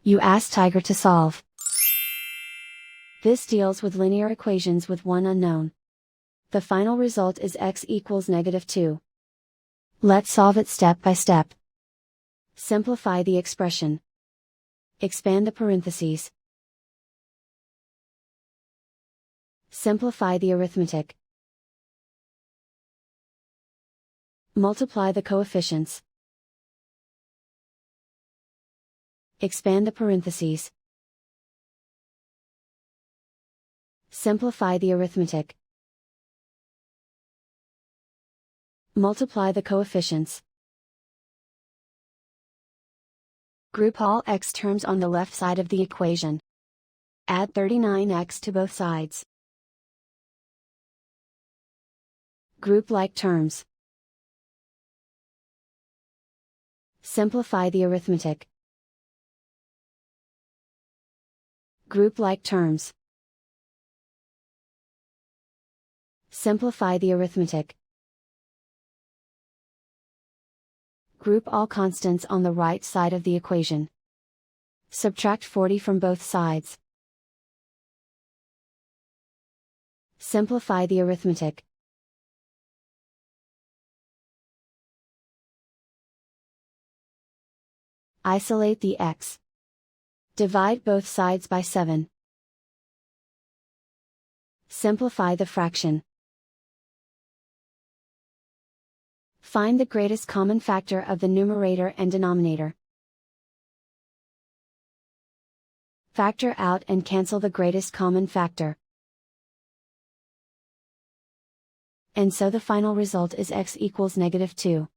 You ask Tiger to solve. This deals with linear equations with one unknown. The final result is x equals -2. Let's solve it step by step. Simplify the expression. Expand the parentheses. Simplify the arithmetic. Multiply the coefficients. Expand the parentheses. Simplify the arithmetic. Multiply the coefficients. Group all x terms on the left side of the equation. Add 39x to both sides. Group like terms. Simplify the arithmetic. Group like terms. Simplify the arithmetic. Group all constants on the right side of the equation. Subtract 40 from both sides. Simplify the arithmetic. Isolate the x. Divide both sides by 7. Simplify the fraction. Find the greatest common factor of the numerator and denominator. Factor out and cancel the greatest common factor. And so the final result is x equals -2.